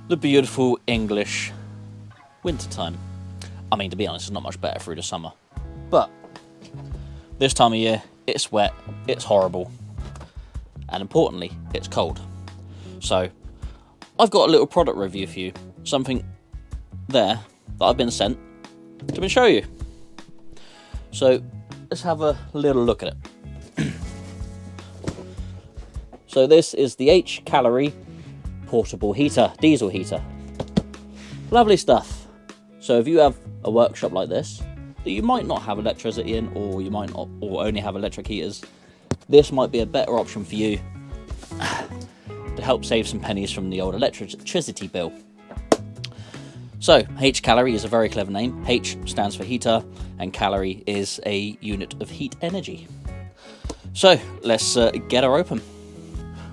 the beautiful English wintertime. I mean, to be honest, it's not much better through the summer. But this time of year, it's wet, it's horrible, and importantly, it's cold. So I've got a little product review for you. Something there that I've been sent to show you. So let's have a little look at it. So this is the HCalory portable heater, diesel heater. Lovely stuff. So if you have a workshop like this that you might not have electricity in, or you might not, or only have electric heaters, this might be a better option for you to help save some pennies from the old electricity bill. So HCalory is a very clever name. H stands for heater, and calorie is a unit of heat energy. So let's get her open.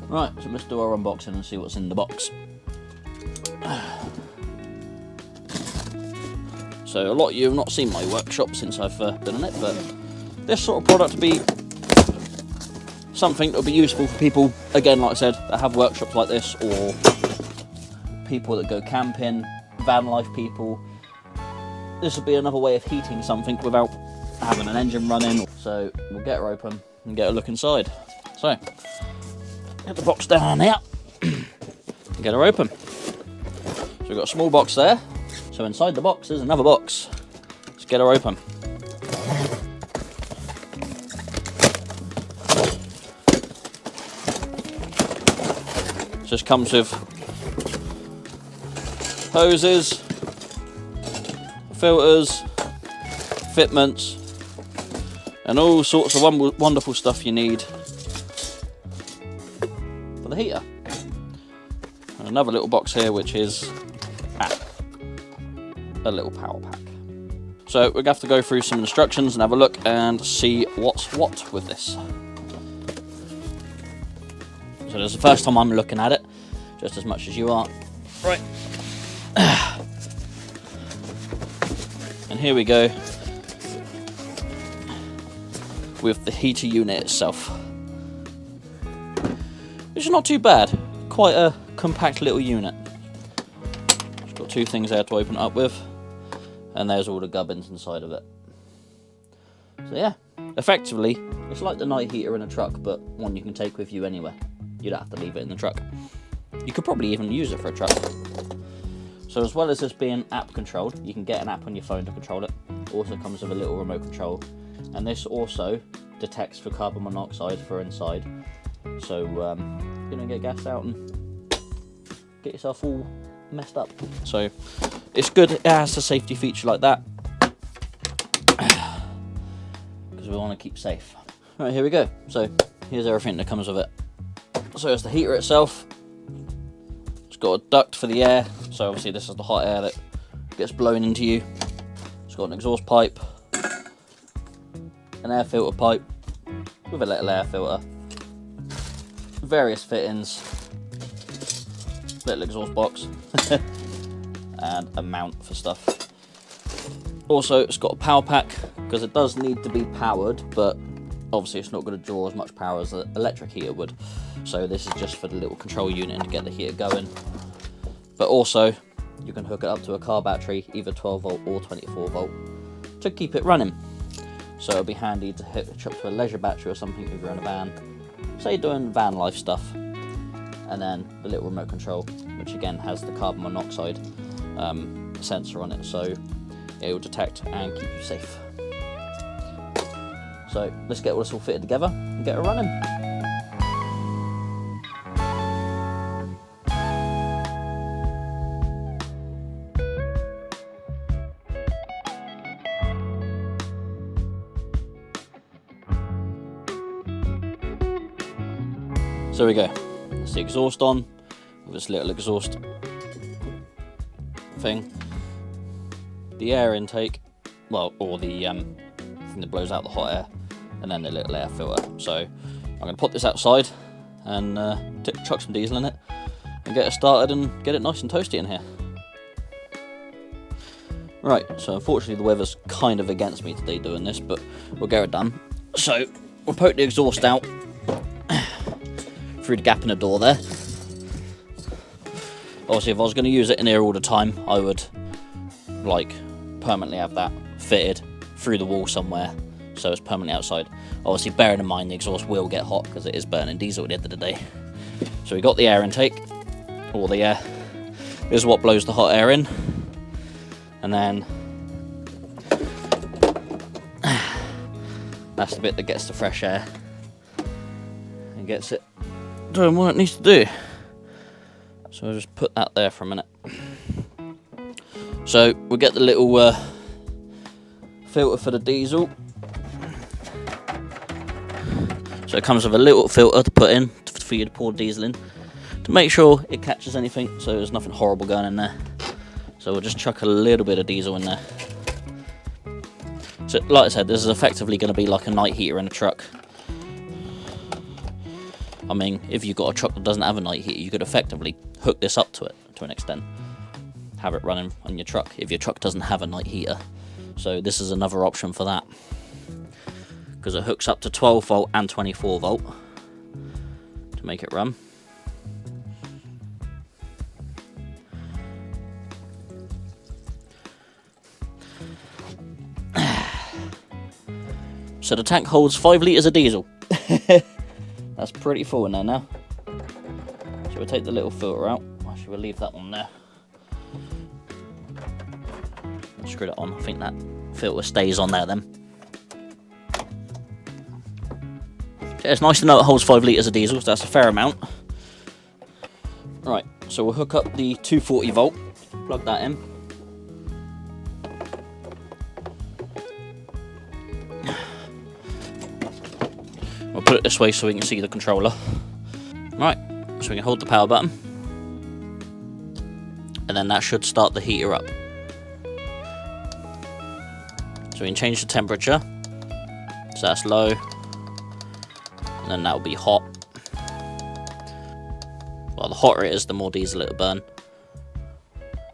Right, so let's do our unboxing and see what's in the box. So a lot of you have not seen my workshop since I've been on it, but this sort of product to be something that will be useful for people, again, like I said, that have workshops like this, or people that go camping, van life people. This will be another way of heating something without having an engine running. So we'll get her open and get a look inside. So get the box down here and get her open. So we've got a small box there. So inside the box is another box. Let's get her open. So this comes with hoses, filters, fitments, and all sorts of wonderful stuff you need for the heater. And another little box here, which is a little power pack. So we're going to have to go through some instructions and have a look and see what's what with this. So this is the first time I'm looking at it, just as much as you are. Right. And here we go with the heater unit itself, which is not too bad. Quite a compact little unit. It's got two things there to open it up with, and there's all the gubbins inside of it. So yeah, effectively, it's like the night heater in a truck, but one you can take with you anywhere. You don't have to leave it in the truck. You could probably even use it for a truck. So as well as this being app controlled, you can get an app on your phone to control it. Also comes with a little remote control, and this also detects for carbon monoxide for inside. So you don't get gas out and get yourself all messed up. So it's good it has a safety feature like that, because we want to keep safe. Right, here we go. So here's everything that comes with it. So it's the heater itself. It's got a duct for the air, so obviously this is the hot air that gets blown into you. It's got an exhaust pipe, an air filter pipe with a little air filter, various fittings, little exhaust box, and a mount for stuff. Also, it's got a power pack, because it does need to be powered, but obviously it's not going to draw as much power as an electric heater would. So this is just for the little control unit and to get the heater going. But also, you can hook it up to a car battery, either 12 volt or 24 volt, to keep it running. So it'll be handy to hitch up to a leisure battery or something if you're in a van, say doing van life stuff. And then the little remote control, which again has the carbon monoxide sensor on it, so it will detect and keep you safe. So let's get all this all fitted together and get it running. So there we go. That's the exhaust on with this little exhaust thing. The air intake, well, or the thing that blows out the hot air, and then the little air filter. So I'm going to put this outside and chuck some diesel in it and get it started and get it nice and toasty in here. Right, so unfortunately the weather's kind of against me today doing this, but we'll get it done. So we'll poke the exhaust out through the gap in the door there. Obviously, if I was going to use it in here all the time, I would like permanently have that fitted through the wall somewhere, so it's permanently outside. Obviously, bearing in mind the exhaust will get hot because it is burning diesel at the end of the day. So we got the air intake, or the air. This is what blows the hot air in, and then that's the bit that gets the fresh air and gets it doing what it needs to do. So I'll just put that there for a minute. So we'll get the little filter for the diesel. So it comes with a little filter to put in for you to pour diesel in, to make sure it catches anything, so there's nothing horrible going in there. So we'll just chuck a little bit of diesel in there. So like I said, this is effectively going to be like a night heater in a truck. I mean, if you've got a truck that doesn't have a night heater, you could effectively hook this up to it to an extent. Have it running on your truck if your truck doesn't have a night heater. So this is another option for that, because it hooks up to 12 volt and 24 volt to make it run. So the tank holds 5 litres of diesel. That's pretty full in there now. So we'll take the little filter out. Actually, we'll leave that one there. Screw it on. I think that filter stays on there then. Yeah, it's nice to know it holds 5 litres of diesel, so that's a fair amount. Right, so we'll hook up the 240 volt, plug that in. We'll put it this way so we can see the controller. Right, so we can hold the power button, and then that should start the heater up. So we can change the temperature, so that's low, and then that will be hot. Well, the hotter it is, the more diesel it will burn.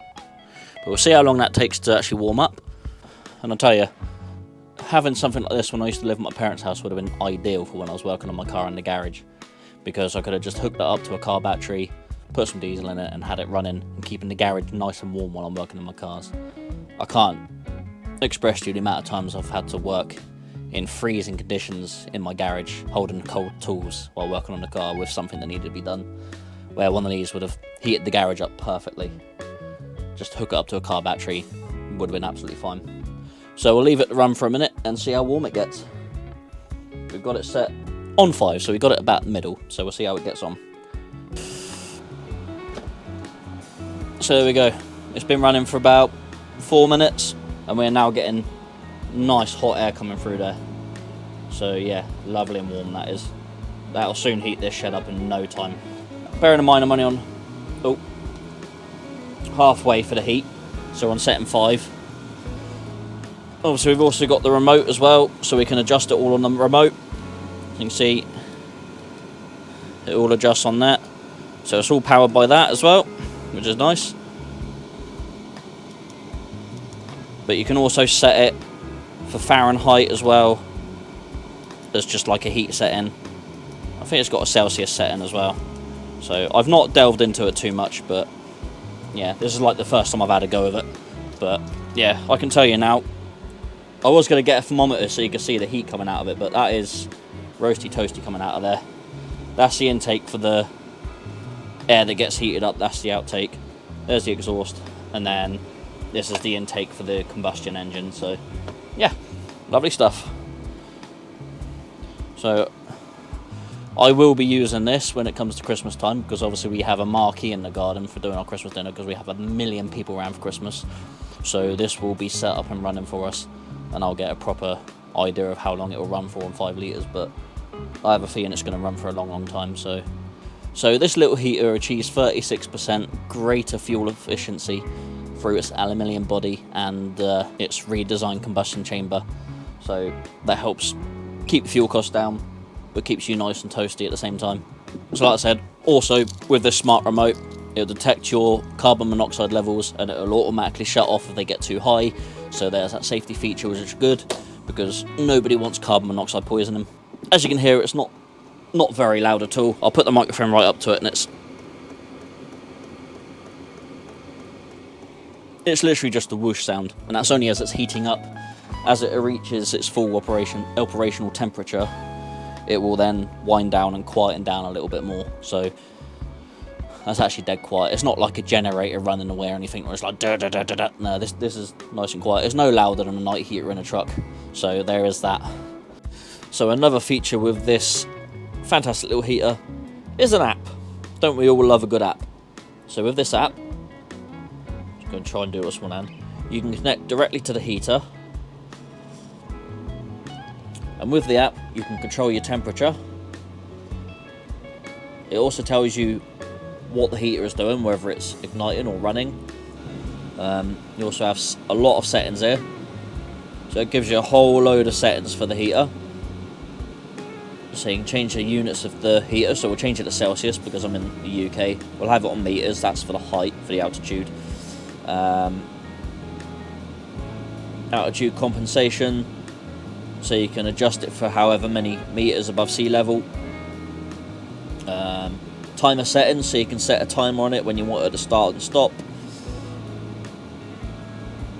But we'll see how long that takes to actually warm up. And I'll tell you, having something like this when I used to live at my parents' house would have been ideal for when I was working on my car in the garage, because I could have just hooked that up to a car battery, put some diesel in it, and had it running and keeping the garage nice and warm while I'm working on my cars. I can't express to you the amount of times I've had to work in freezing conditions in my garage, holding cold tools while working on the car with something that needed to be done, where one of these would have heated the garage up perfectly. Just hook it up to a car battery, would have been absolutely fine. So we'll leave it to run for a minute and see how warm it gets. We've got it set on 5, so we've got it about the middle, so we'll see how it gets on. So there we go. It's been running for about 4 minutes, and we're now getting nice hot air coming through there. So yeah, lovely and warm that is. That'll soon heat this shed up in no time. Bearing in mind I'm only on halfway for the heat, so on setting 5. Obviously we've also got the remote as well, so we can adjust it all on the remote. You can see it all adjusts on that, so it's all powered by that as well, which is nice. But you can also set it for Fahrenheit as well. There's just like a heat setting. I think it's got a Celsius setting as well. So I've not delved into it too much, but yeah, this is like the first time I've had a go of it. But yeah, I can tell you now, I was going to get a thermometer so you can see the heat coming out of it, but that is roasty toasty coming out of there. That's the intake for the air that gets heated up, that's the outtake. There's the exhaust, and then this is the intake for the combustion engine. So yeah, lovely stuff. So I will be using this when it comes to Christmas time, because obviously we have a marquee in the garden for doing our Christmas dinner, because we have 1 million people around for Christmas. So this will be set up and running for us, and I'll get a proper idea of how long it will run for on 5 litres, but I have a feeling it's going to run for a long time. So this little heater achieves 36% greater fuel efficiency through its aluminium body and its redesigned combustion chamber. So that helps keep fuel costs down, but keeps you nice and toasty at the same time. So like I said, also with this smart remote, it'll detect your carbon monoxide levels and it'll automatically shut off if they get too high. So there's that safety feature, which is good, because nobody wants carbon monoxide poisoning. As you can hear, it's not very loud at all. I'll put the microphone right up to it, and it's It's literally just a whoosh sound, and that's only as it's heating up. As it reaches its full operational temperature, it will then wind down and quieten down a little bit more. So that's actually dead quiet. It's not like a generator running away or anything where it's like da da da da da. No, this is nice and quiet. It's no louder than a night heater in a truck. So there is that. So another feature with this fantastic little heater is an app. Don't we all love a good app? So with this app, I'm going to try and do it with one hand. You can connect directly to the heater, and with the app you can control your temperature. It also tells you what the heater is doing, whether it's igniting or running. You also have a lot of settings here, so it gives you a whole load of settings for the heater. So you can change the units of the heater, so we'll change it to Celsius because I'm in the UK. We'll have it on meters, that's for the height, for the altitude. Altitude compensation, so you can adjust it for however many meters above sea level. Timer settings, so you can set a timer on it when you want it to start and stop.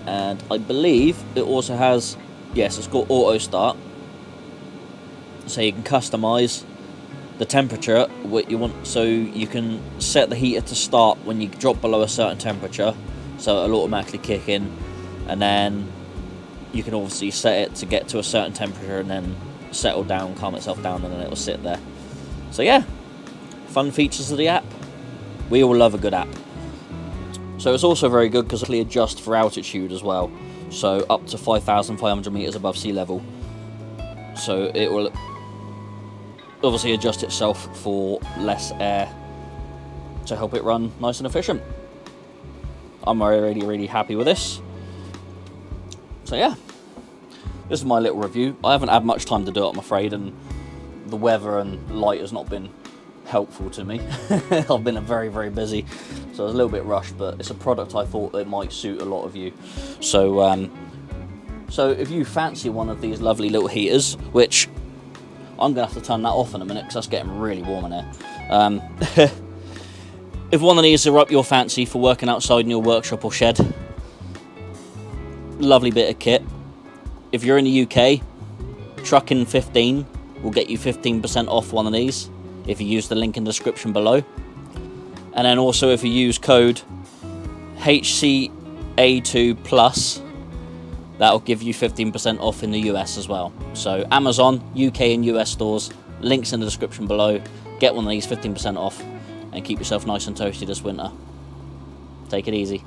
And I believe it also has, yes, it's got auto start, so you can customize the temperature what you want, so you can set the heater to start when you drop below a certain temperature, so it'll automatically kick in, and then you can obviously set it to get to a certain temperature and then settle down, calm itself down, and then it'll sit there. So yeah, fun features of the app. We all love a good app. So it's also very good because it'll adjust for altitude as well, so up to 5,500 meters above sea level. So it will obviously adjust itself for less air to help it run nice and efficient. I'm really happy with this. So yeah, this is my little review. I haven't had much time to do it, I'm afraid, and the weather and light has not been helpful to me. I've been very busy, so I was a little bit rushed, but it's a product I thought it might suit a lot of you. So so if you fancy one of these lovely little heaters, which I'm going to have to turn that off in a minute because that's getting really warm in here. If one of these are up your fancy for working outside in your workshop or shed, lovely bit of kit. If you're in the UK, Trucking 15 will get you 15% off one of these if you use the link in the description below. And then also if you use code HCA2 Plus, that'll give you 15% off in the US as well. So Amazon, UK and US stores, links in the description below. Get one of these, 15% off, and keep yourself nice and toasty this winter. Take it easy.